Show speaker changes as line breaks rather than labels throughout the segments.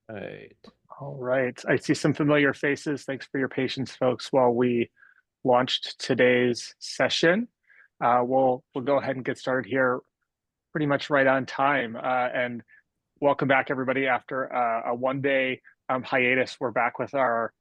Right.
All right. I see some familiar faces. Thanks for your patience, folks, while we launched today's session. We'll go ahead and get started here pretty much right on time. And welcome back, everybody. After a one-day hiatus, we're back with our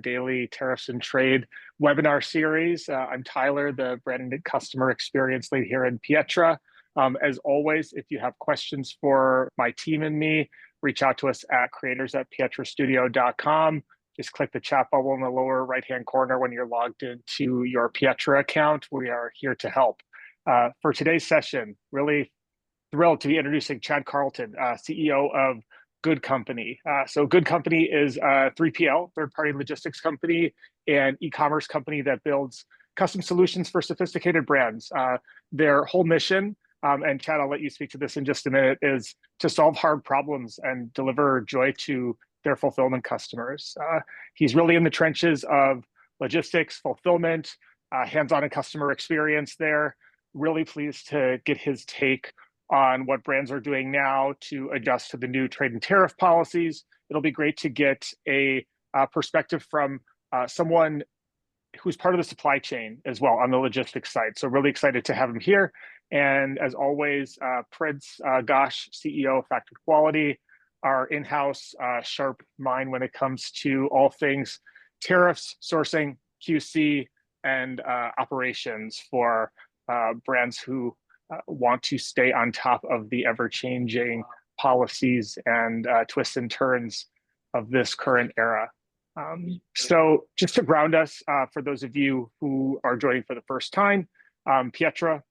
daily tariffs and trade webinar series. I'm Tyler, the brand and customer experience lead here in Pietra. As always, if you have questions for my team and me, reach out to us at creators@pietrastudio.com. Just click the chat bubble in the lower right-hand corner when you're logged into your Pietra account. We are here to help. For today's session, really thrilled to be introducing Chad Carlton, CEO of Good Company. So Good Company is a 3PL, third-party logistics company, and e-commerce company that builds custom solutions for sophisticated brands. Their whole mission, and Chad, I'll let you speak to this in just a minute, is to solve hard problems and deliver joy to their fulfillment customers. He's really in the trenches of logistics, fulfillment, hands-on and customer experience there. Really pleased to get his take on what brands are doing now to adjust to the new trade and tariff policies. It'll be great to get a perspective from someone who's part of the supply chain as well on the logistics side. So really excited to have him here. And as always, Prince Gosh, CEO of Factory Quality, our in-house sharp mind when it comes to all things tariffs, sourcing, QC, and operations for brands who want to stay on top of the ever-changing policies and twists and turns of this current era. So just to ground us, for those of you who are joining for the first time, Pietra,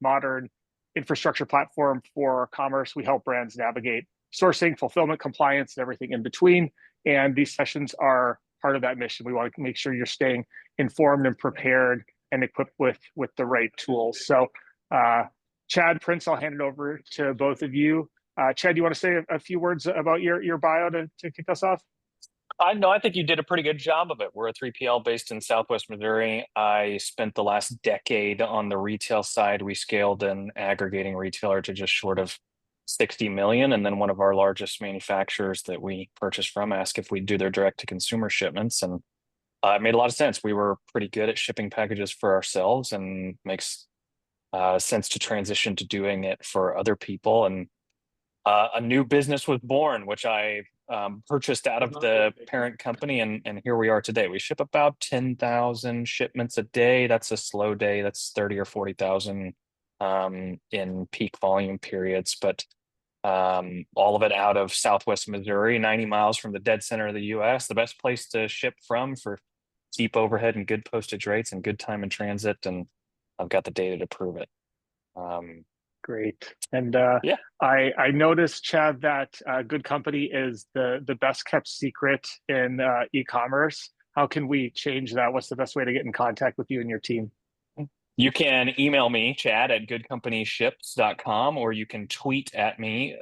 modern infrastructure platform for commerce. We help brands navigate sourcing, fulfillment, compliance, and everything in between. And these sessions are part of that mission. We want to make sure you're staying informed and prepared and equipped with the right tools. So Chad, Prince, I'll hand it over to both of you. Chad, do you want to say a few words about your bio to kick us off?
I think you did a pretty good job of it. We're a 3PL based in Southwest Missouri. I spent the last decade on the retail side. We scaled an aggregating retailer to just short of 60 million. And then one of our largest manufacturers that we purchased from asked if we'd do their direct to consumer shipments. And it made a lot of sense. We were pretty good at shipping packages for ourselves and makes sense to transition to doing it for other people. And a new business was born, which I purchased out of the parent company, and here we are today. We ship about 10,000 shipments a day. That's a slow day. That's 30 or 40,000 in peak volume periods, but all of it out of Southwest Missouri, 90 miles from the dead center of the U.S. The best place to ship from for cheap overhead and good postage rates and good time in transit, and I've got the data to prove it.
Great. And
Yeah.
I noticed, Chad, that Good Company is the best kept secret in e-commerce. How can we change that? What's the best way to get in contact with you and your team?
You can email me, Chad at goodcompanyships.com, or you can tweet at me,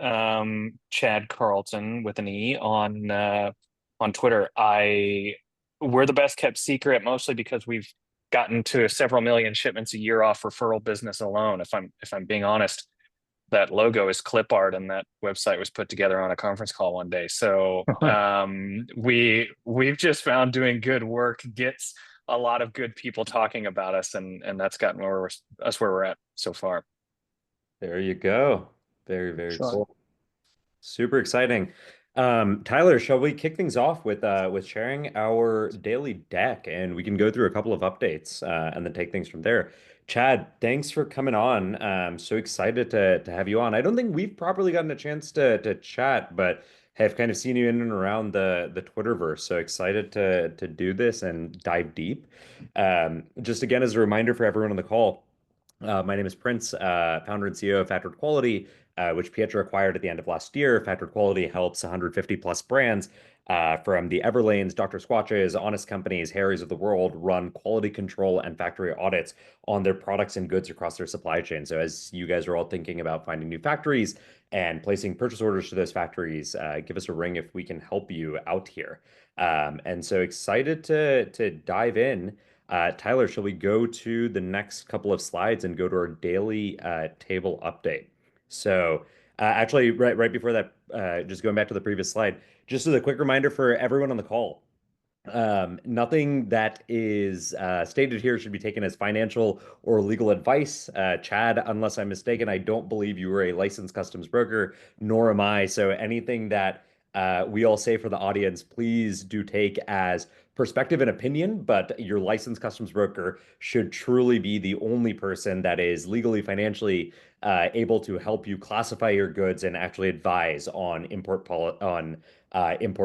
Chad Carlton with an E on Twitter. We're the best kept secret, mostly because we've gotten to several million shipments a year off referral business alone. If I'm being honest, that logo is clip art, and that website was put together on a conference call one day. So we've just found doing good work gets a lot of good people talking about us, and that's gotten where we're at so far.
There you go. Very, very
Excellent.
cool. Super exciting. Tyler, shall we kick things off with sharing our daily deck, and we can go through a couple of updates and then take things from there. Chad, thanks for coming on. So excited to have you on. I don't think we've properly gotten a chance to chat, but have kind of seen you in and around the Twitterverse. So excited to do this and dive deep. Just again, as a reminder for everyone on the call, my name is Prince, founder and CEO of Factored Quality, which Pietra acquired at the end of last year. Factored Quality helps 150 plus brands from the Everlanes, Dr. Squatches, Honest Companies, Harry's of the world run quality control and factory audits on their products and goods across their supply chain. So as you guys are all thinking about finding new factories and placing purchase orders to those factories, give us a ring if we can help you out here. And so excited to dive in. Tyler, shall we go to the next couple of slides and go to our daily table update? So Actually, right before that, just going back to the previous slide, just as a quick reminder for everyone on the call. Nothing that is stated here should be taken as financial or legal advice. Chad, unless I'm mistaken, I don't believe you were a licensed customs broker, nor am I. So anything that we all say for the audience, please do take as perspective and opinion, but your licensed customs broker should truly be the only person that is legally, financially able to help you classify your goods and actually advise on import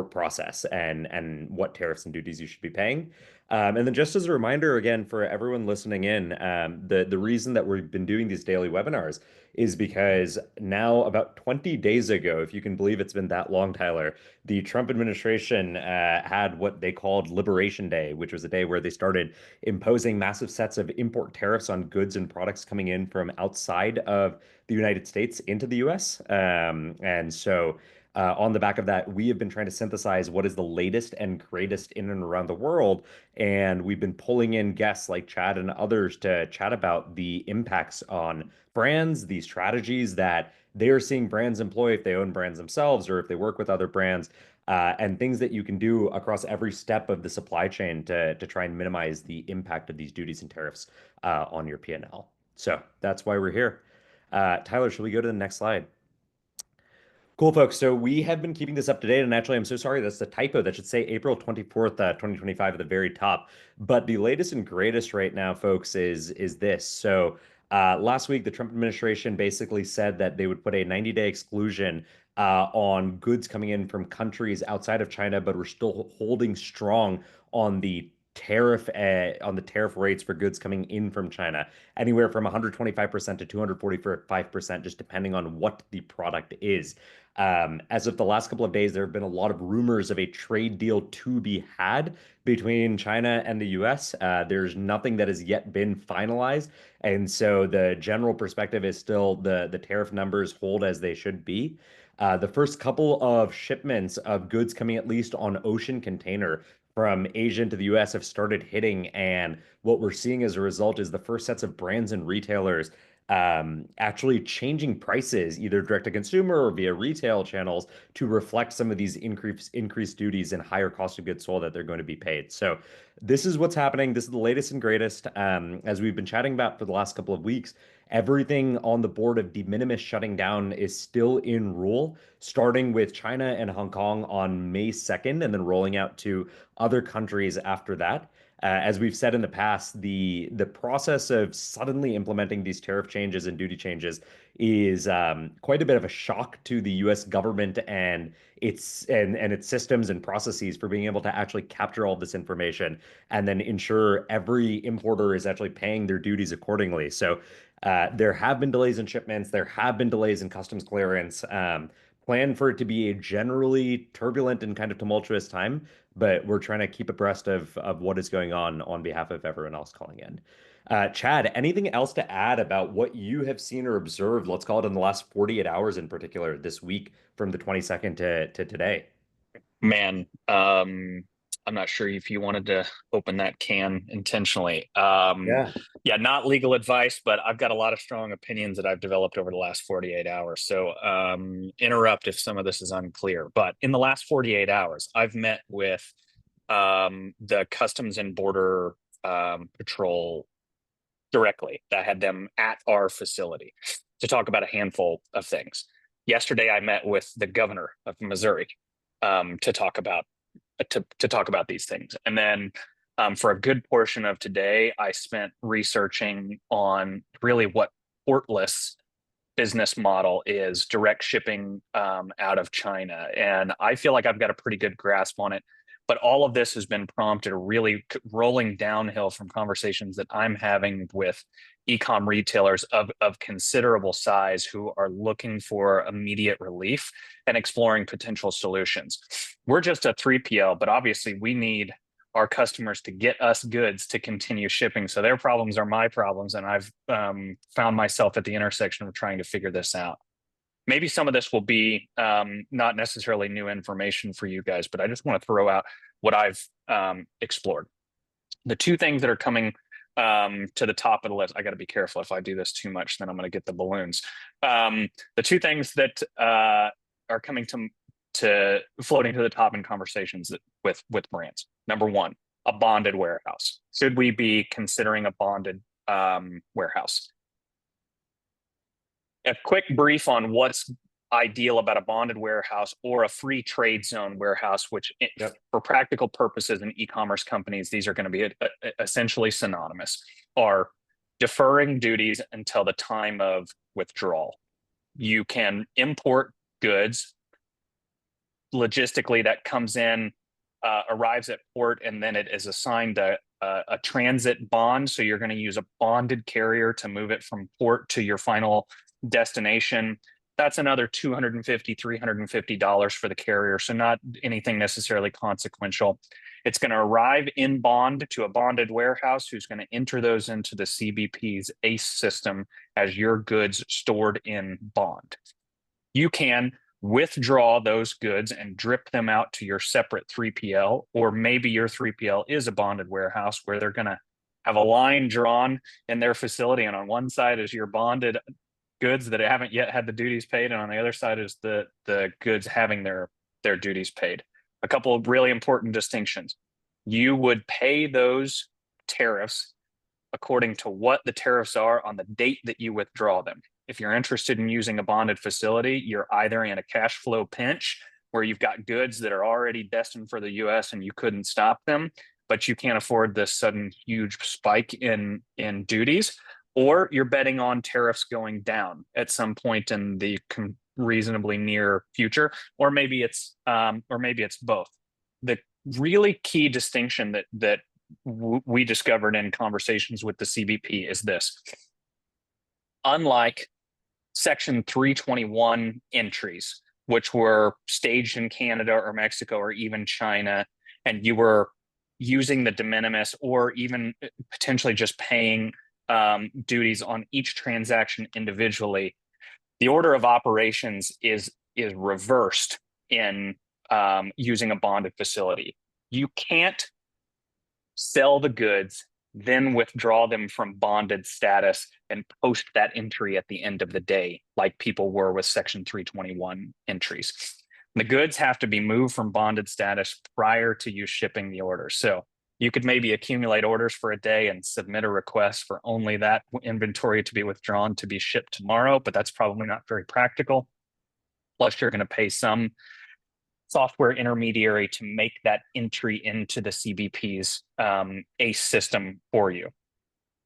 process and what tariffs and duties you should be paying. And then just as a reminder again for everyone listening in, the reason that we've been doing these daily webinars is because now about 20 days ago, if you can believe it's been that long, Tyler, the Trump administration had what they called Liberation Day, which was a day where they started imposing massive sets of import tariffs on goods and products coming in from outside of the United States into the US. And so on the back of that, we have been trying to synthesize what is the latest and greatest in and around the world. And we've been pulling in guests like Chad and others to chat about the impacts on brands, the strategies that they are seeing brands employ if they own brands themselves or if they work with other brands, and things that you can do across every step of the supply chain to try and minimize the impact of these duties and tariffs on your P&L. So that's why we're here. Tyler, should we go to the next slide? Cool, folks. So we have been keeping this up to date, and actually, I'm so sorry. That's a typo. That should say April 24th, 2025 at the very top. But the latest and greatest right now, folks, is this. So last week, the Trump administration basically said that they would put a 90-day exclusion on goods coming in from countries outside of China, but we're still holding strong on the tariff rates for goods coming in from China, anywhere from 125% to 245%, just depending on what the product is. As of the last couple of days, there have been a lot of rumors of a trade deal to be had between China and the US. There's nothing that has yet been finalized. And so the general perspective is still the tariff numbers hold as they should be. The first couple of shipments of goods coming at least on ocean container from Asia into the US have started hitting. And what we're seeing as a result is the first sets of brands and retailers actually changing prices, either direct to consumer or via retail channels, to reflect some of these increased duties and higher cost of goods sold that they're going to be paid. So this is what's happening. This is the latest and greatest. As we've been chatting about for the last couple of weeks, everything on the board of de minimis shutting down is still in rule, starting with China and Hong Kong on May 2nd, and then rolling out to other countries after that. As we've said in the past, the process of suddenly implementing these tariff changes and duty changes is quite a bit of a shock to the U.S. government and its systems and processes for being able to actually capture all this information and then ensure every importer is actually paying their duties accordingly. So there have been delays in shipments. There have been delays in customs clearance. Plan for it to be a generally turbulent and kind of tumultuous time, but we're trying to keep abreast of what is going on behalf of everyone else calling in. Chad, anything else to add about what you have seen or observed, let's call it in the last 48 hours in particular, this week from the 22nd to today?
Man, I'm not sure if you wanted to open that can intentionally.
Yeah.
Yeah, not legal advice, but I've got a lot of strong opinions that I've developed over the last 48 hours. So interrupt if some of this is unclear. But in the last 48 hours, I've met with the Customs and Border Patrol directly. That had them at our facility to talk about a handful of things. Yesterday, I met with the governor of Missouri to talk about these things, and then for a good portion of today, I spent researching on really what portless business model is, direct shipping out of China, and I feel like I've got a pretty good grasp on it. But all of this has been prompted really rolling downhill from conversations that I'm having with e-com retailers of considerable size who are looking for immediate relief and exploring potential solutions. We're just a 3PL, but obviously we need our customers to get us goods to continue shipping. So their problems are my problems. And I've found myself at the intersection of trying to figure this out. Maybe some of this will be not necessarily new information for you guys, but I just want to throw out what I've explored. The two things that are coming to the top of the list. I got to be careful. If I do this too much, then I'm going to get the balloons. The two things that are coming to floating to the top in conversations with brands. Number one, a bonded warehouse. Should we be considering a bonded warehouse? A quick brief on what's ideal about a bonded warehouse or a free trade zone warehouse, which for practical purposes in e-commerce companies, these are going to be essentially synonymous, are deferring duties until the time of withdrawal. You can import goods logistically that comes in, arrives at port, and then it is assigned a transit bond. So you're going to use a bonded carrier to move it from port to your final destination. That's another $250, $350 for the carrier. So not anything necessarily consequential. It's going to arrive in bond to a bonded warehouse who's going to enter those into the CBP's ACE system as your goods stored in bond. You can withdraw those goods and drip them out to your separate 3PL, or maybe your 3PL is a bonded warehouse where they're going to have a line drawn in their facility, and on one side is your bonded goods that haven't yet had the duties paid, and on the other side is the goods having their duties paid. A couple of really important distinctions. You would pay those tariffs according to what the tariffs are on the date that you withdraw them. If you're interested in using a bonded facility, you're either in a cash flow pinch where you've got goods that are already destined for the US and you couldn't stop them, but you can't afford this sudden huge spike in duties, or you're betting on tariffs going down at some point in the reasonably near future, or maybe it's both. The really key distinction that we discovered in conversations with the CBP is this: unlike Section 321 entries, which were staged in Canada or Mexico or even China, and you were using the de minimis or even potentially just paying duties on each transaction individually, the order of operations is reversed in using a bonded facility. You can't sell the goods, then withdraw them from bonded status and post that entry at the end of the day, like people were with Section 321 entries. The goods have to be moved from bonded status prior to you shipping the order. So you could maybe accumulate orders for a day and submit a request for only that inventory to be withdrawn to be shipped tomorrow, but that's probably not very practical. Plus, you're going to pay some software intermediary to make that entry into the CBP's ACE system for you.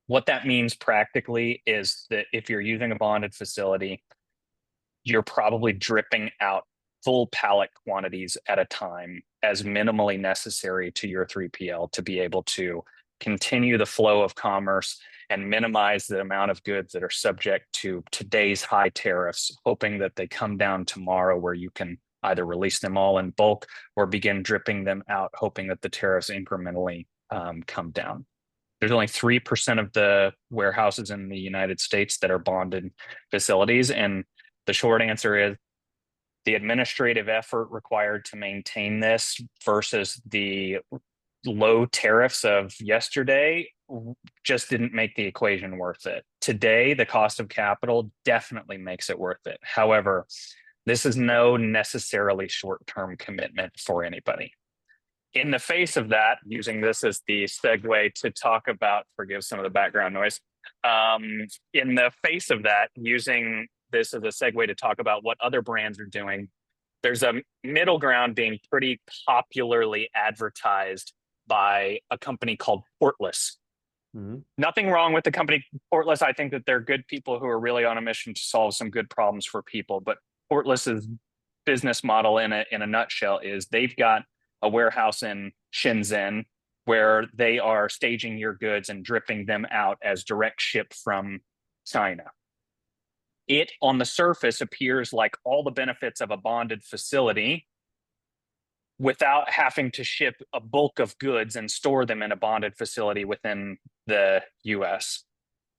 What that means practically is that if you're using a bonded facility, you're probably dripping out full pallet quantities at a time as minimally necessary to your 3PL to be able to continue the flow of commerce and minimize the amount of goods that are subject to today's high tariffs, hoping that they come down tomorrow where you can either release them all in bulk or begin dripping them out, hoping that the tariffs incrementally come down. There's only 3% of the warehouses in the United States that are bonded facilities. And the short answer is the administrative effort required to maintain this versus the low tariffs of yesterday just didn't make the equation worth it. Today, the cost of capital definitely makes it worth it. However, this is no necessarily short-term commitment for anybody. In the face of that, using this as the segue to talk about, forgive some of the background noise, in the face of that, using this as a segue to talk about what other brands are doing, there's a middle ground being pretty popularly advertised by a company called Portless. Mm-hmm. Nothing wrong with the company Portless. I think that they're good people who are really on a mission to solve some good problems for people, but Portless's business model in a nutshell is they've got a warehouse in Shenzhen where they are staging your goods and dripping them out as direct ship from China. It on the surface appears like all the benefits of a bonded facility without having to ship a bulk of goods and store them in a bonded facility within the US.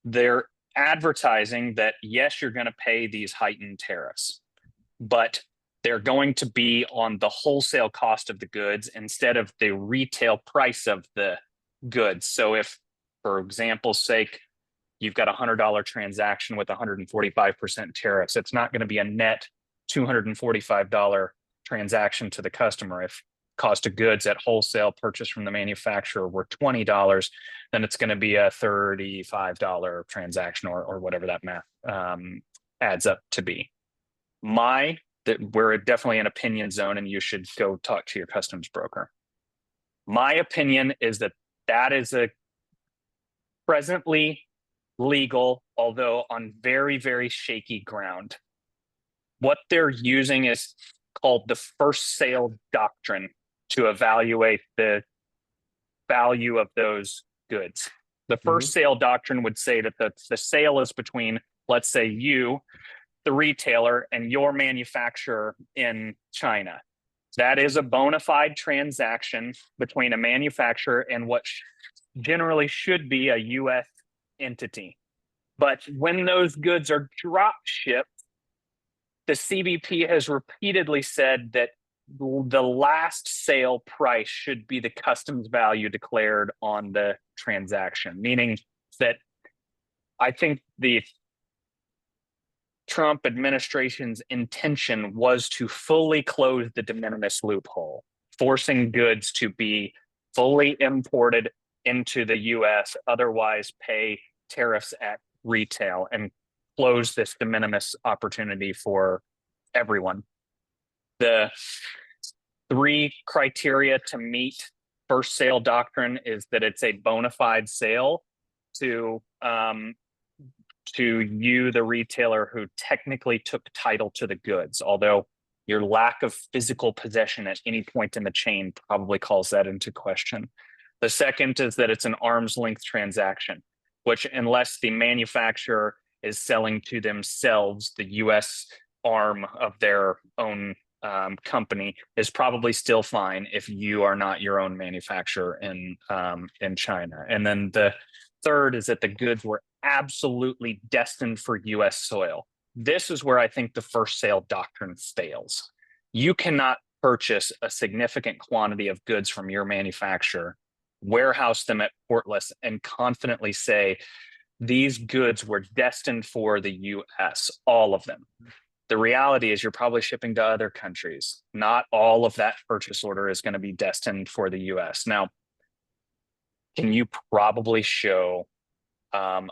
They're advertising that, yes, you're going to pay these heightened tariffs, but they're going to be on the wholesale cost of the goods instead of the retail price of the goods. So if For example's sake, you've got a $100 transaction with 145% tariffs. It's not going to be a net $245 transaction to the customer. If cost of goods at wholesale purchase from the manufacturer were $20, then it's going to be a $35 transaction or whatever that math adds up to be. We're definitely an opinion zone, and you should go talk to your customs broker. My opinion is that that is a presently legal, although on very, very shaky ground. What they're using is called the first sale doctrine to evaluate the value of those goods. The first sale doctrine would say that the sale is between, let's say, you, the retailer, and your manufacturer in China. That is a bona fide transaction between a manufacturer and what generally should be a U.S. entity. But when those goods are drop shipped, the CBP has repeatedly said that the last sale price should be the customs value declared on the transaction, meaning that I think the Trump administration's intention was to fully close the de minimis loophole, forcing goods to be fully imported into the US, otherwise pay tariffs at retail, and close this de minimis opportunity for everyone. The 3 criteria to meet first sale doctrine is that it's a bona fide sale to you, the retailer who technically took title to the goods, although your lack of physical possession at any point in the chain probably calls that into question. The second is that it's an arm's length transaction, which unless the manufacturer is selling to themselves, the US arm of their own company, is probably still fine if you are not your own manufacturer in China. And then the third is that the goods were absolutely destined for US soil. This is where I think the first sale doctrine fails. You cannot purchase a significant quantity of goods from your manufacturer, warehouse them at Portless, and confidently say these goods were destined for the US, all of them. The reality is you're probably shipping to other countries. Not all of that purchase order is going to be destined for the US. Now, can you probably show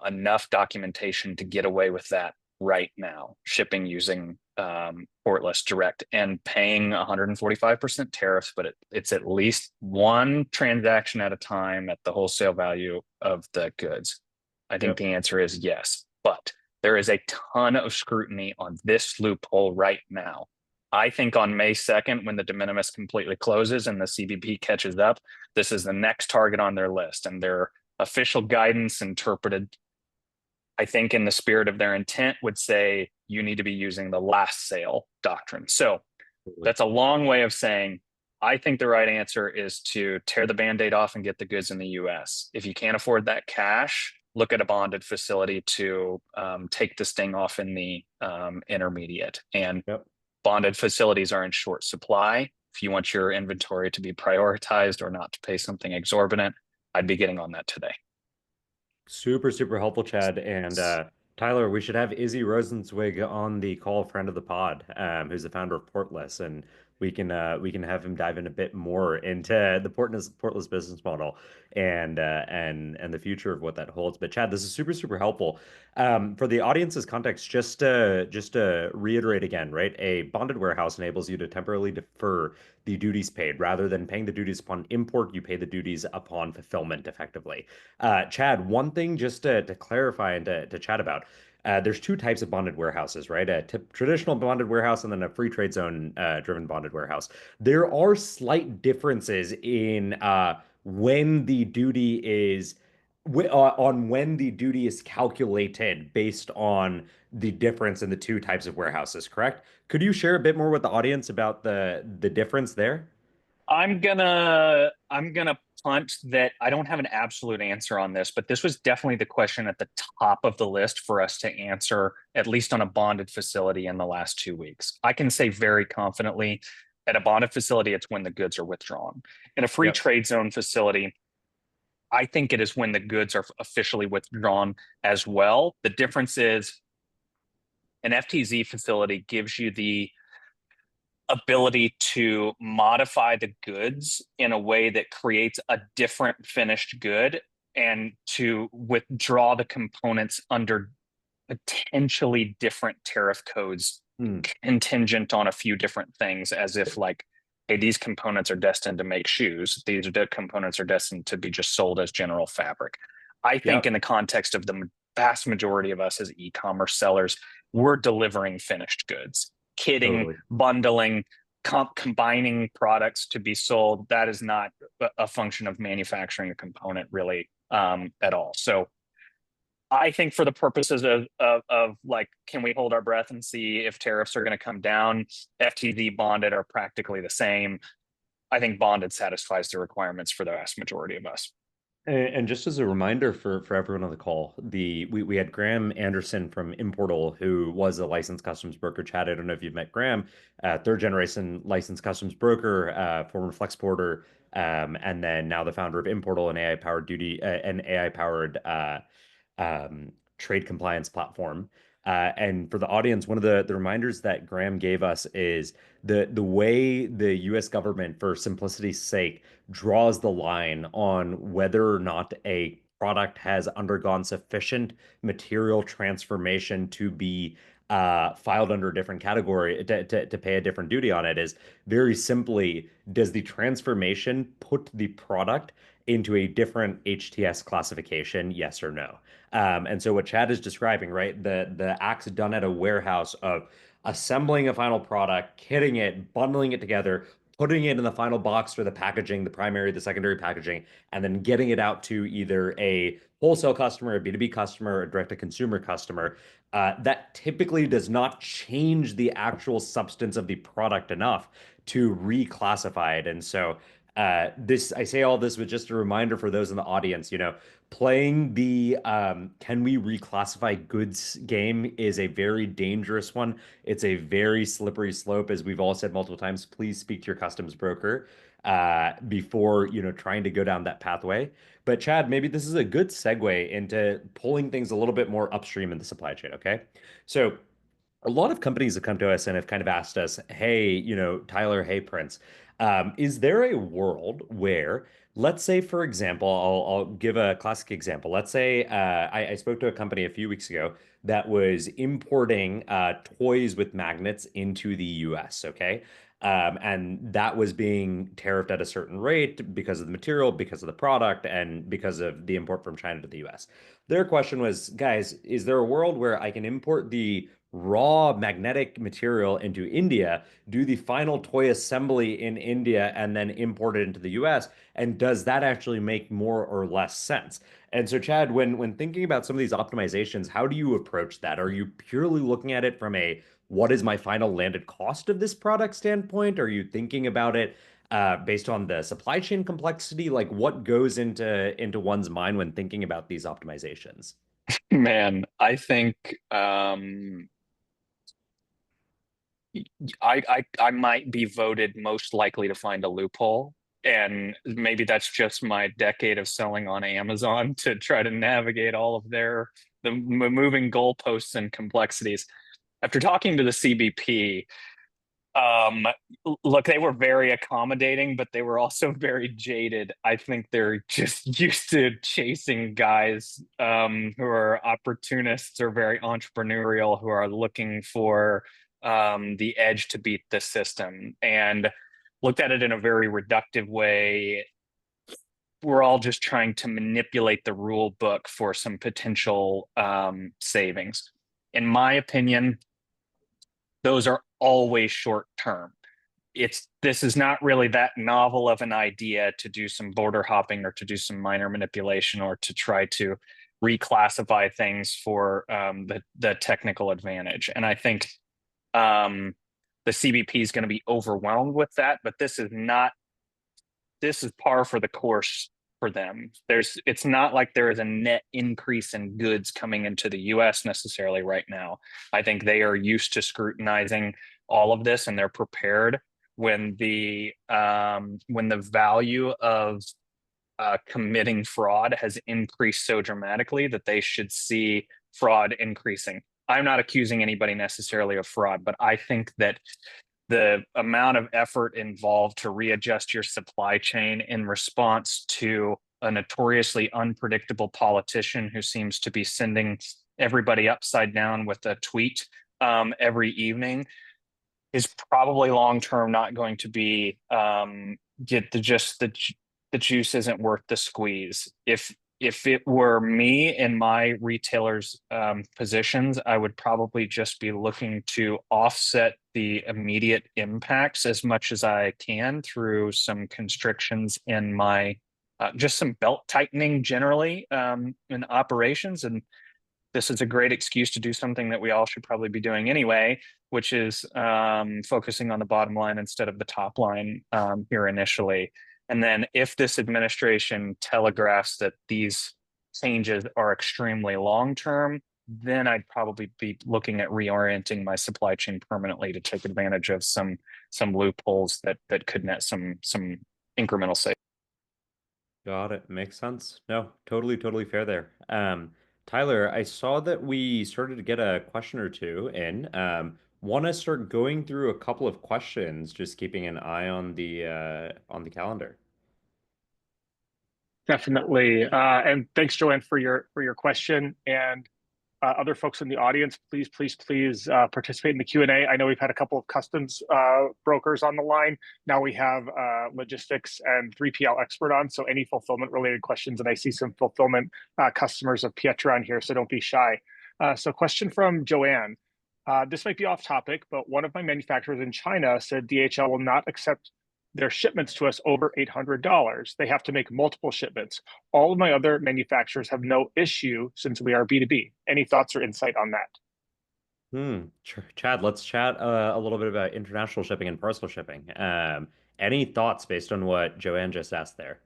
enough documentation to get away with that right now, shipping using Portless Direct and paying 145% tariffs, but it's at least one transaction at a time at the wholesale value of the goods? I think the answer is yes, but there is a ton of scrutiny on this loophole right now. I think on May 2nd, when the de minimis completely closes and the CBP catches up, this is the next target on their list, and their official guidance interpreted, I think in the spirit of their intent, would say you need to be using the last sale doctrine. So that's a long way of saying, I think the right answer is to tear the Band-Aid off and get the goods in the US. If you can't afford that cash, look at a bonded facility to take the sting off in the intermediate. And bonded facilities are in short supply. If you want your inventory to be prioritized or not to pay something exorbitant, I'd be getting on that today.
Super, super helpful, Chad. And Tyler, we should have Izzy Rosenzweig on the call, friend of the pod, who's the founder of Portless, and we can have him dive in a bit more into the Portless business model and the future of what that holds. But Chad, this is super, super helpful. For the audience's context, just to reiterate again, right? A bonded warehouse enables you to temporarily defer the duties paid. Rather than paying the duties upon import, you pay the duties upon fulfillment effectively. Chad, one thing just to clarify and to chat about. There's 2 types of bonded warehouses, right? A traditional bonded warehouse and then a free trade zone driven bonded warehouse. There are slight differences in when the duty is calculated based on the difference in the 2 types of warehouses, correct? Could you share a bit more with the audience about the difference there?
I'm gonna punt that I don't have an absolute answer on this, but this was definitely the question at the top of the list for us to answer, at least on a bonded facility in the last 2 weeks. I can say very confidently at a bonded facility, it's when the goods are withdrawn. In a free trade zone facility, I think it is when the goods are officially withdrawn as well. The difference is an FTZ facility gives you the ability to modify the goods in a way that creates a different finished good and to withdraw the components under potentially different tariff codes contingent on a few different things, as if like, hey, these components are destined to make shoes. These components are destined to be just sold as general fabric. I think in the context of the vast majority of us as e-commerce sellers, we're delivering finished goods. Kitting, bundling, combining products to be sold, that is not a function of manufacturing a component really at all. So I think for the purposes of like, can we hold our breath and see if tariffs are going to come down? FTZ bonded are practically the same. I think bonded satisfies the requirements for the vast majority of us.
And just as a reminder for everyone on the call, we had Graham Anderson from Importal, who was a licensed customs broker. Chad, I don't know if you've met Graham, third generation licensed customs broker, former Flexporter, and then now the founder of Importal, an AI powered trade compliance platform. And for the audience, one of the reminders that Graham gave us is the way the US government, for simplicity's sake, draws the line on whether or not a product has undergone sufficient material transformation to be filed under a different category to pay a different duty on it is very simply, does the transformation put the product into a different HTS classification, yes or no? And so what Chad is describing, right, the acts done at a warehouse of assembling a final product, kitting it, bundling it together, putting it in the final box for the packaging, the primary, the secondary packaging, and then getting it out to either a wholesale customer, a B2B customer, a direct-to-consumer customer, that typically does not change the actual substance of the product enough to reclassify it. And so I say all this with just a reminder for those in the audience, playing the can we reclassify goods game is a very dangerous one. It's a very slippery slope, as we've all said multiple times. Please speak to your customs broker before trying to go down that pathway. But Chad, maybe this is a good segue into pulling things a little bit more upstream in the supply chain. Okay, so a lot of companies have come to us and have kind of asked us, hey, Tyler, hey, Prince, is there a world where, let's say, for example, I'll give a classic example. Let's say I spoke to a company a few weeks ago that was importing toys with magnets into the US, okay? And that was being tariffed at a certain rate because of the material, because of the product, and because of the import from China to the US. Their question was, guys, is there a world where I can import the raw magnetic material into India, do the final toy assembly in India, and then import it into the US? And does that actually make more or less sense? And so, Chad, when thinking about some of these optimizations, how do you approach that? Are you purely looking at it from a what is my final landed cost of this product standpoint? Are you thinking about it based on the supply chain complexity? Like, what goes into one's mind when thinking about these optimizations?
Man, I think I might be voted most likely to find a loophole. And maybe that's just my decade of selling on Amazon to try to navigate all of the moving goalposts and complexities. After talking to the CBP, look, they were very accommodating, but they were also very jaded. I think they're just used to chasing guys who are opportunists or very entrepreneurial, who are looking for the edge to beat the system, and looked at it in a very reductive way. We're all just trying to manipulate the rule book for some potential savings. In my opinion, those are always short term. This is not really that novel of an idea to do some border hopping or to do some minor manipulation or to try to reclassify things for the technical advantage. And I think the CBP is going to be overwhelmed with that, but this is par for the course for them. It's not like there is a net increase in goods coming into the US necessarily right now. I think they are used to scrutinizing all of this, and they're prepared when the value of committing fraud has increased so dramatically that they should see fraud increasing. I'm not accusing anybody necessarily of fraud, but I think that the amount of effort involved to readjust your supply chain in response to a notoriously unpredictable politician who seems to be sending everybody upside down with a tweet every evening is probably long term not going to be get the juice isn't worth the squeeze. If it were me in my retailers positions, I would probably just be looking to offset the immediate impacts as much as I can through some constrictions in my just some belt tightening generally in operations. And this is a great excuse to do something that we all should probably be doing anyway, which is focusing on the bottom line instead of the top line here initially. And then if this administration telegraphs that these changes are extremely long-term, then I'd probably be looking at reorienting my supply chain permanently to take advantage of some loopholes that could net some incremental savings.
Got it. Makes sense. No, totally fair there. Tyler, I saw that we started to get a question or two in. Want to start going through a couple of questions, just keeping an eye on the calendar.
Definitely. And thanks, Joanne, for your question. And other folks in the audience, please participate in the Q&A. I know we've had a couple of customs brokers on the line. Now we have logistics and 3PL expert on. So any fulfillment related questions, and I see some fulfillment customers of Pietra on here, so don't be shy. So question from Joanne. This might be off topic, but one of my manufacturers in China said DHL will not accept their shipments to us over $800. They have to make multiple shipments. All of my other manufacturers have no issue since we are B2B. Any thoughts or insight on that?
Chad, let's chat a little bit about international shipping and parcel shipping. Any thoughts based on what Joanne just asked there?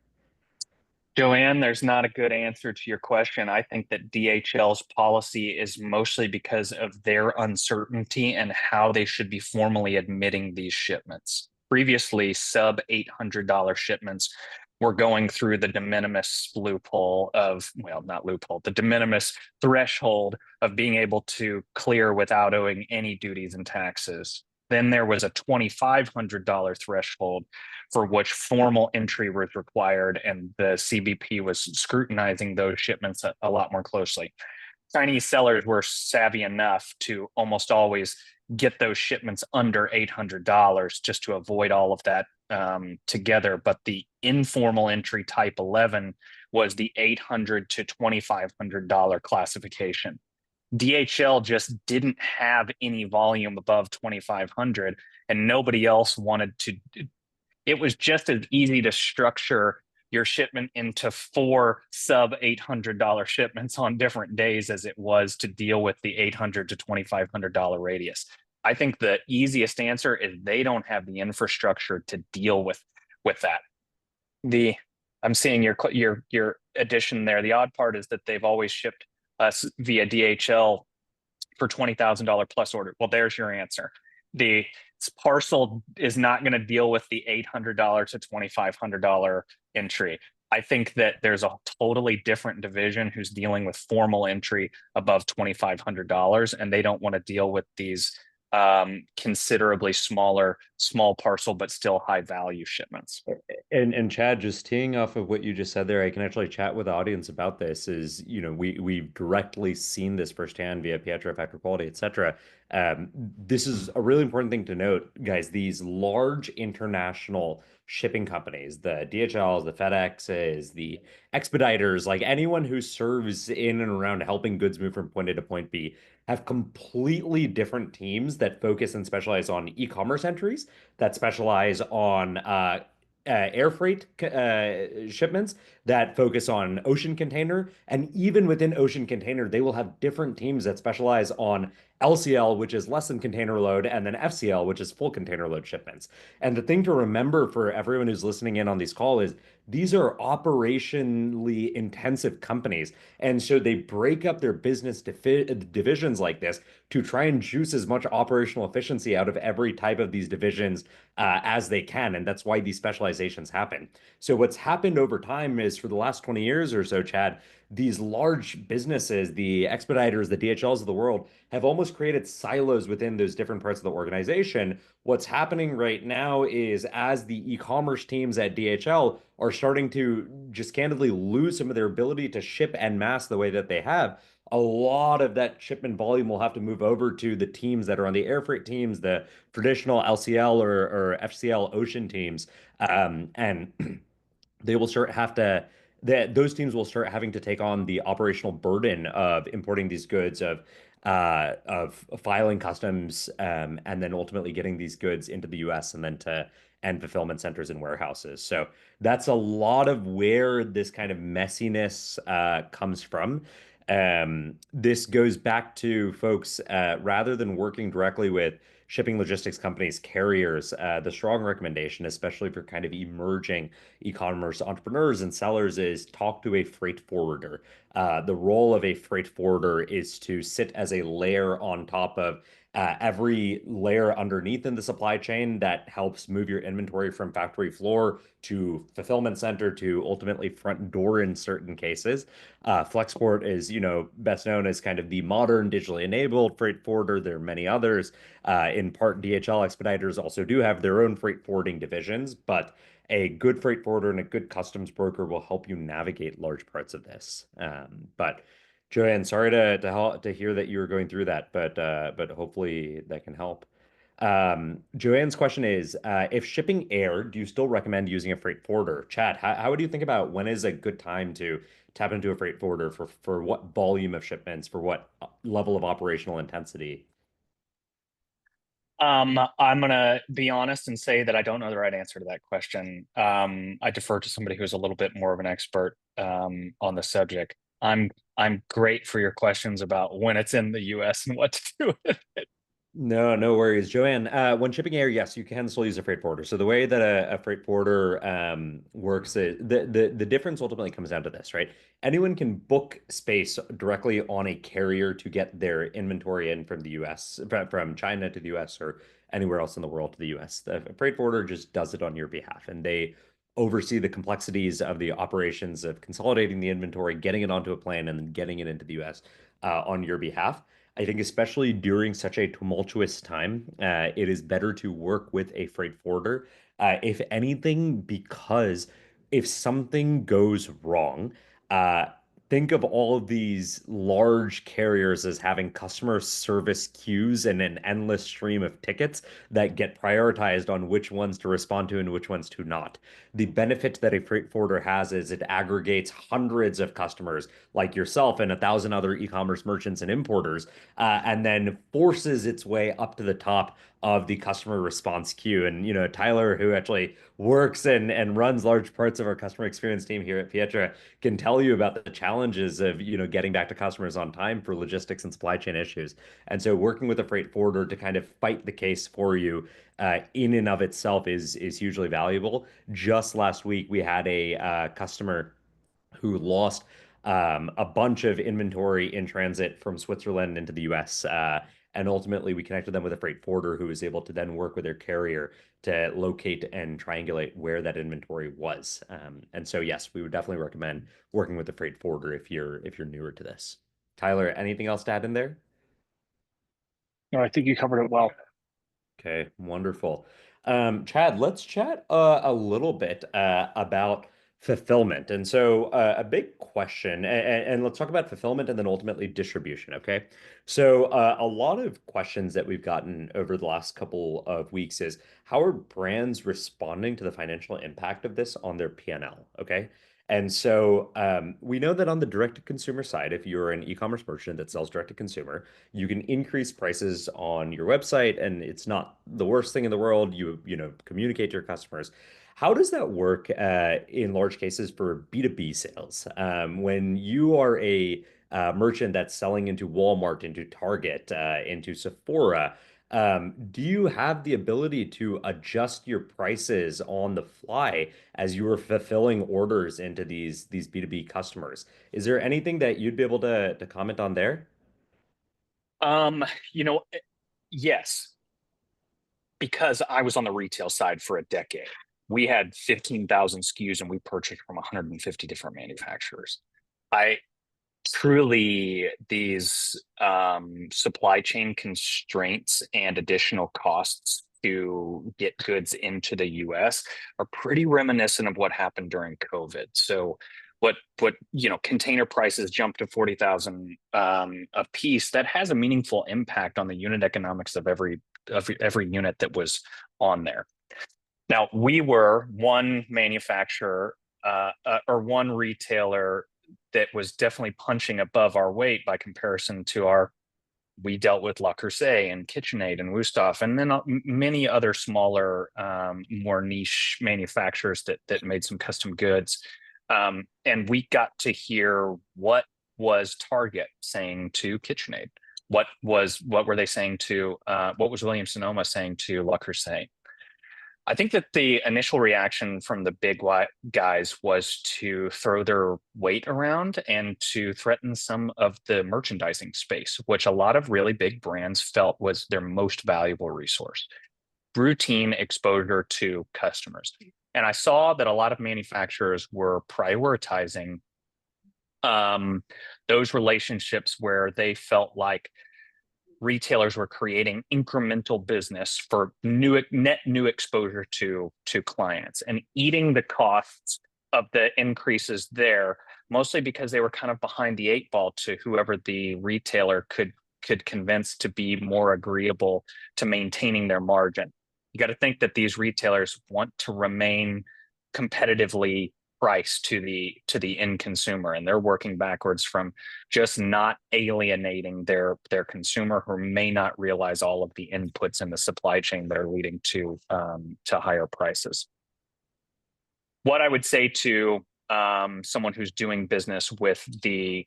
Joanne, there's not a good answer to your question. I think that DHL's policy is mostly because of their uncertainty and how they should be formally admitting these shipments. Previously, sub $800 shipments were going through the de minimis loophole of, well, not loophole, the de minimis threshold of being able to clear without owing any duties and taxes. Then there was a $2,500 threshold for which formal entry was required, and the CBP was scrutinizing those shipments a lot more closely. Chinese sellers were savvy enough to almost always get those shipments under $800 just to avoid all of that together. But the informal entry type 11 was the $800 to $2,500 classification. DHL just didn't have any volume above 2,500, and nobody else wanted to. It was just as easy to structure your shipment into 4 sub $800 shipments on different days as it was to deal with the $800 to $2,500 radius. I think the easiest answer is they don't have the infrastructure to deal with that. I'm seeing your addition there. The odd part is that they've always shipped us via DHL for $20,000 plus order. Well, there's your answer. The parcel is not going to deal with the $800 to $2,500 entry. I think that there's a totally different division who's dealing with formal entry above $2,500, and they don't want to deal with these considerably small parcel but still high value shipments.
And Chad, just teeing off of what you just said there, I can actually chat with the audience about this. Is we've directly seen this firsthand via Pietra, Factor Quality, etc. This is a really important thing to note, guys. These large international shipping companies, the DHLs, the FedExes, the expediters, like anyone who serves in and around helping goods move from point A to point B, have completely different teams that focus and specialize on e-commerce entries, that specialize on air freight shipments, that focus on ocean container. And even within ocean container, they will have different teams that specialize on LCL, which is less than container load, and then FCL, which is full container load shipments. And the thing to remember for everyone who's listening in on this call is these are operationally intensive companies. And so they break up their business divisions like this to try and juice as much operational efficiency out of every type of these divisions as they can. And that's why these specializations happen. So what's happened over time is for the last 20 years or so, Chad, these large businesses, the expediters, the DHLs of the world, have almost created silos within those different parts of the organization. What's happening right now is as the e-commerce teams at DHL are starting to just candidly lose some of their ability to ship en masse the way that they have, a lot of that shipment volume will have to move over to the teams that are on the air freight teams, the traditional LCL or FCL ocean teams. And they will start have to that those teams will start having to take on the operational burden of importing these goods, of filing customs, and then ultimately getting these goods into the US and then to end fulfillment centers and warehouses. So that's a lot of where this kind of messiness comes from. This goes back to folks rather than working directly with shipping logistics companies, carriers, the strong recommendation, especially for kind of emerging e-commerce entrepreneurs and sellers, is talk to a freight forwarder. The role of a freight forwarder is to sit as a layer on top of every layer underneath in the supply chain that helps move your inventory from factory floor to fulfillment center to ultimately front door in certain cases. Flexport is, best known as kind of the modern digitally enabled freight forwarder. There are many others. In part, DHL expeditors also do have their own freight forwarding divisions, but a good freight forwarder and a good customs broker will help you navigate large parts of this. But Joanne, sorry to hear that you were going through that, but hopefully that can help. Joanne's question is, if shipping air, do you still recommend using a freight forwarder? Chad, how would you think about when is a good time to tap into a freight forwarder for what volume of shipments, for what level of operational intensity?
I'm gonna be honest and say that I don't know the right answer to that question. I defer to somebody who's a little bit more of an expert on the subject. I'm great for your questions about when it's in the US and what to do with it.
No, no worries. Joanne, when shipping air, yes, you can still use a freight forwarder. So the way that a freight forwarder works is the difference ultimately comes down to this, right? Anyone can book space directly on a carrier to get their inventory in from the US, from China to the US or anywhere else in the world to the US. The freight forwarder just does it on your behalf, and they oversee the complexities of the operations of consolidating the inventory, getting it onto a plane, and then getting it into the US on your behalf. I think especially during such a tumultuous time, it is better to work with a freight forwarder, if anything, because if something goes wrong, uh, think of all of these large carriers as having customer service queues and an endless stream of tickets that get prioritized on which ones to respond to and which ones to not. The benefit that a freight forwarder has is it aggregates hundreds of customers like yourself and 1,000 other e-commerce merchants and importers, and then forces its way up to the top of the customer response queue. And Tyler, who actually works and runs large parts of our customer experience team here at Pietra, can tell you about the challenges of getting back to customers on time for logistics and supply chain issues. And so working with a freight forwarder to kind of fight the case for you in and of itself is hugely valuable. Just last week, we had a customer who lost a bunch of inventory in transit from Switzerland into the US. And ultimately, we connected them with a freight forwarder who was able to then work with their carrier to locate and triangulate where that inventory was. And so, yes, we would definitely recommend working with a freight forwarder if you're newer to this. Tyler, anything else to add in there?
No, I think you covered it well.
Okay, wonderful. Chad, let's chat a little bit about fulfillment. And so, a big question, and let's talk about fulfillment and then ultimately distribution. Okay. So, a lot of questions that we've gotten over the last couple of weeks is how are brands responding to the financial impact of this on their P&L? Okay. And so, we know that on the direct to consumer side, if you're an e-commerce merchant that sells direct to consumer, you can increase prices on your website, and it's not the worst thing in the world. You communicate to your customers. How does that work in large cases for B2B sales? When you are a merchant that's selling into Walmart, into Target, into Sephora, do you have the ability to adjust your prices on the fly as you are fulfilling orders into these B2B customers? Is there anything that you'd be able to comment on there?
Um, you know, yes, because I was on the retail side for a decade. we had 15,000 SKUs and we purchased from 150 different manufacturers. I truly, these supply chain constraints and additional costs to get goods into the US are pretty reminiscent of what happened during COVID. So what container prices jumped to 40,000 a piece, that has a meaningful impact on the unit economics of every unit that was on there. Now, we were one manufacturer or one retailer that was definitely punching above our weight by comparison to we dealt with Le Creuset and KitchenAid and Wusthof, and then many other smaller, more niche manufacturers that made some custom goods. And we got to hear what was Target saying to KitchenAid? What were they saying to, what was Williams Sonoma saying to Le Creuset? I think that the initial reaction from the big guys was to throw their weight around and to threaten some of the merchandising space, which a lot of really big brands felt was their most valuable resource. Routine exposure to customers. And I saw that a lot of manufacturers were prioritizing those relationships where they felt like retailers were creating incremental business for net new exposure to clients and eating the costs of the increases there, mostly because they were kind of behind the eight ball to whoever the retailer could convince to be more agreeable to maintaining their margin. You got to think that these retailers want to remain competitively price to the end consumer, and they're working backwards from just not alienating their consumer who may not realize all of the inputs in the supply chain that are leading to higher prices. What I would say to someone who's doing business with the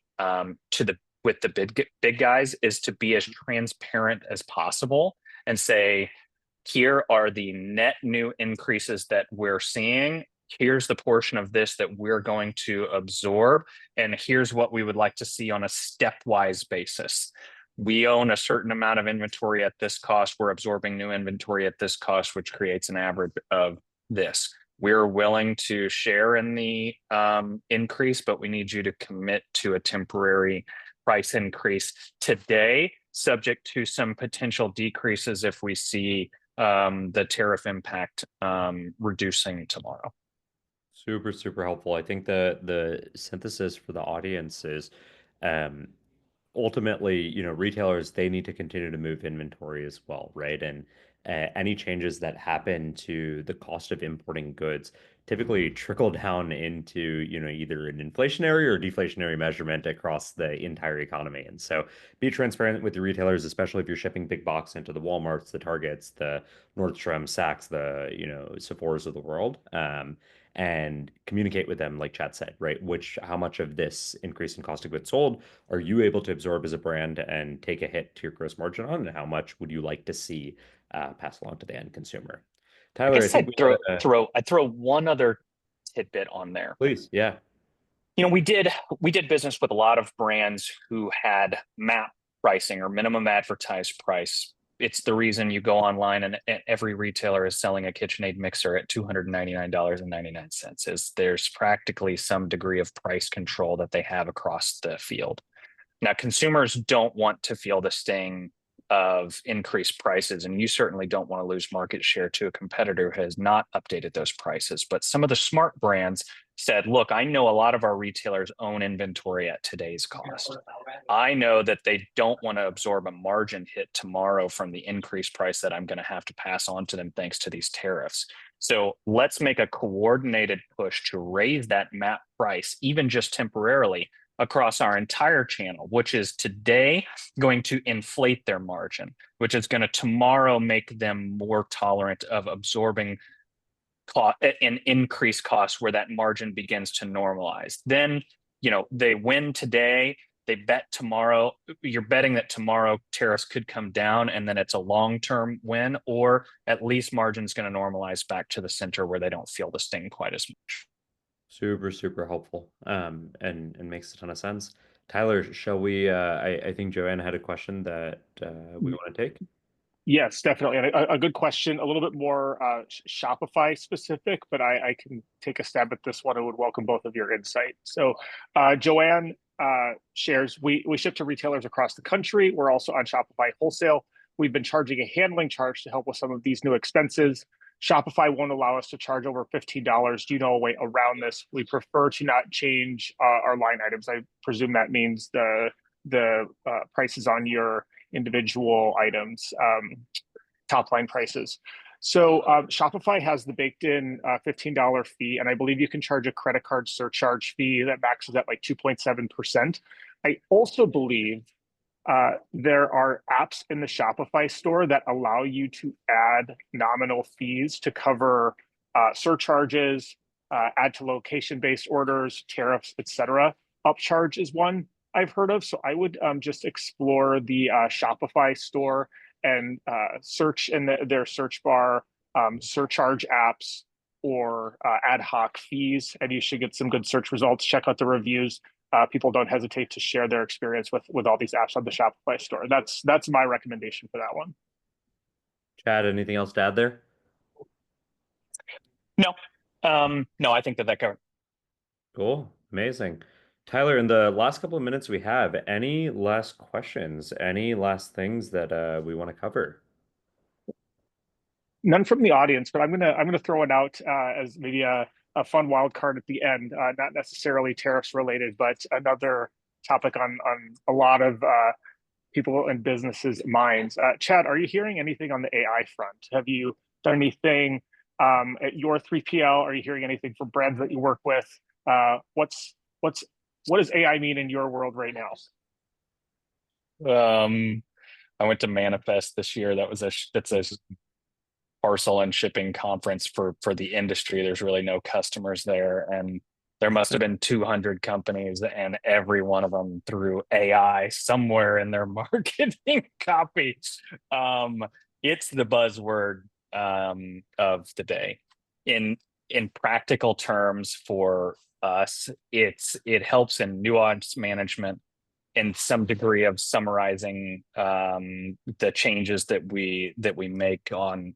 big guys is to be as transparent as possible and say, here are the net new increases that we're seeing. Here's the portion of this that we're going to absorb, and here's what we would like to see on a stepwise basis. We own a certain amount of inventory at this cost. We're absorbing new inventory at this cost, which creates an average of this. We're willing to share in the increase, but we need you to commit to a temporary price increase today, subject to some potential decreases if we see the tariff impact reducing tomorrow.
Super, super helpful. I think the synthesis for the audience is ultimately, retailers, they need to continue to move inventory as well, right? And any changes that happen to the cost of importing goods typically trickle down into, either an inflationary or deflationary measurement across the entire economy. And so be transparent with your retailers, especially if you're shipping big box into the Walmarts, the Targets, the Nordstrom, Saks, the, Sephora's of the world. And communicate with them, like Chad said, right? How much of this increase in cost of goods sold are you able to absorb as a brand and take a hit to your gross margin on, and how much would you like to see pass along to the end consumer?
I
Tyler, I
guess
think
I'd throw one other tidbit on there.
Please, yeah.
We did business with a lot of brands who had MAP pricing or minimum advertised price. It's the reason you go online and every retailer is selling a KitchenAid mixer at $299.99. Is there's practically some degree of price control that they have across the field. Now, consumers don't want to feel the sting of increased prices, and you certainly don't want to lose market share to a competitor who has not updated those prices. But some of the smart brands said, look, I know a lot of our retailers own inventory at today's cost. I know that they don't want to absorb a margin hit tomorrow from the increased price that I'm going to have to pass on to them thanks to these tariffs. So let's make a coordinated push to raise that MAP price, even just temporarily, across our entire channel, which is today going to inflate their margin, which is going to tomorrow make them more tolerant of absorbing an increased cost where that margin begins to normalize. Then, they win today, they bet tomorrow. You're betting that tomorrow tariffs could come down, and then it's a long-term win, or at least margin's going to normalize back to the center where they don't feel the sting quite as much.
Super, super helpful. And makes a ton of sense. Tyler, shall we? I think Joanne had a question that we want to take.
Yes, definitely. And a good question, a little bit more Shopify specific, but I can take a stab at this one. I would welcome both of your insight. So, Joanne shares, we ship to retailers across the country. We're also on Shopify wholesale. We've been charging a handling charge to help with some of these new expenses. Shopify won't allow us to charge over $15. Do you know a way around this? We prefer to not change our line items. I presume that means the prices on your individual items, top line prices. So Shopify has the baked in $15 fee, and I believe you can charge a credit card surcharge fee that maxes at like 2.7%. I also believe there are apps in the Shopify store that allow you to add nominal fees to cover surcharges, add to location-based orders, tariffs, etc. Upcharge is one I've heard of. So I would just explore the Shopify store and search in their search bar surcharge apps or ad hoc fees, and you should get some good search results. Check out the reviews. People don't hesitate to share their experience with all these apps on the Shopify store. That's my recommendation for that one.
Chad, anything else to add there?
No, no, I think that covered.
Cool. Amazing. Tyler, in the last couple of minutes we have, any last questions, any last things that we want to cover?
None from the audience, but I'm gonna throw it out as maybe a fun wild card at the end. Not necessarily tariffs related, but another topic on a lot of people and businesses' minds. Chad, are you hearing anything on the AI front? Have you done anything at your 3PL? Are you hearing anything from brands that you work with? What does AI mean in your world right now?
I went to Manifest this year. That's a parcel and shipping conference for the industry. There's really no customers there, and there must have been 200 companies, and every one of them threw AI somewhere in their marketing copy. It's the buzzword of the day. In practical terms for us, it helps in nuance management and some degree of summarizing the changes that we make on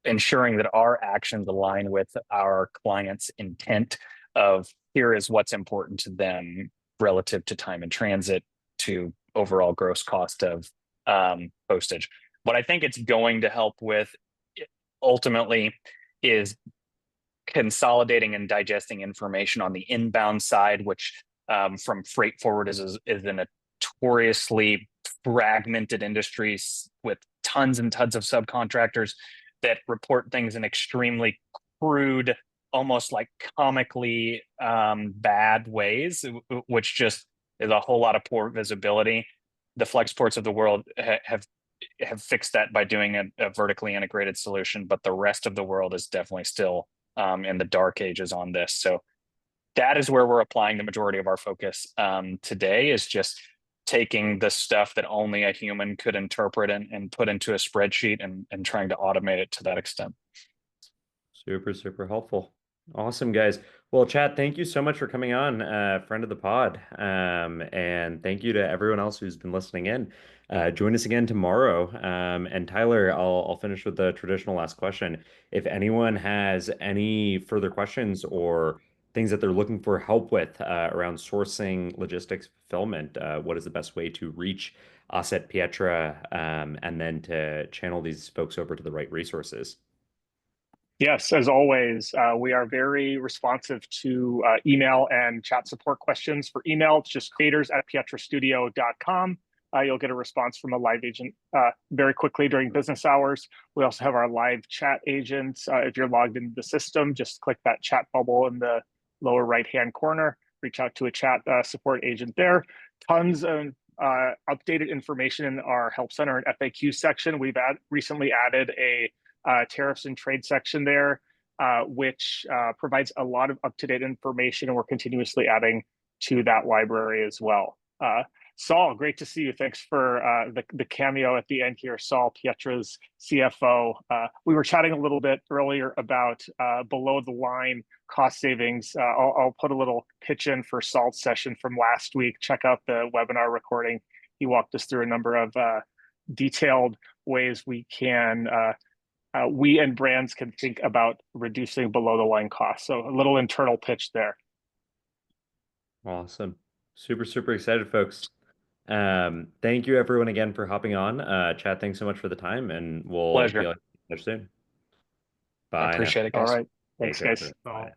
ensuring that our actions align with our clients' intent of here is what's important to them relative to time in transit to overall gross cost of postage. What I think it's going to help with ultimately is consolidating and digesting information on the inbound side, which from freight forward is a notoriously fragmented industry with tons and tons of subcontractors that report things in extremely crude, almost like comically bad ways, which just is a whole lot of poor visibility. The Flexports of the world have fixed that by doing a vertically integrated solution, but the rest of the world is definitely still in the dark ages on this. So that is where we're applying the majority of our focus today, is just taking the stuff that only a human could interpret and put into a spreadsheet and trying to automate it to that extent.
Super, super helpful. Awesome, guys. Well, Chad, thank you so much for coming on, friend of the pod. And thank you to everyone else who's been listening in. Join us again tomorrow. And Tyler, I'll finish with the traditional last question. If anyone has any further questions or things that they're looking for help with around sourcing, logistics, fulfillment, what is the best way to reach us at Pietra, and then to channel these folks over to the right resources?
Yes, as always, we are very responsive to email and chat support questions. For email, it's just creators@pietrastudio.com. You'll get a response from a live agent very quickly during business hours. We also have our live chat agents. If you're logged into the system, just click that chat bubble in the lower right-hand corner. Reach out to a chat support agent there. Tons of updated information in our Help Center and FAQ section. We've recently added a tariffs and trade section there, which provides a lot of up-to-date information, and we're continuously adding to that library as well. Saul, great to see you. Thanks for the cameo at the end here. Saul, Pietra's CFO. We were chatting a little bit earlier about below the line cost savings. I'll put a little pitch in for Saul's session from last week. Check out the webinar recording. He walked us through a number of detailed ways we can we and brands can think about reducing below the line costs. So a little internal pitch there.
Awesome. Super, super excited, folks. Thank you everyone again for hopping on. Chad, thanks so much for the time, and we'll be
Pleasure.
on soon.
I
Bye now.
appreciate it,
All
guys.
right.
Take
Thanks,
care,
guys.
everyone. Bye.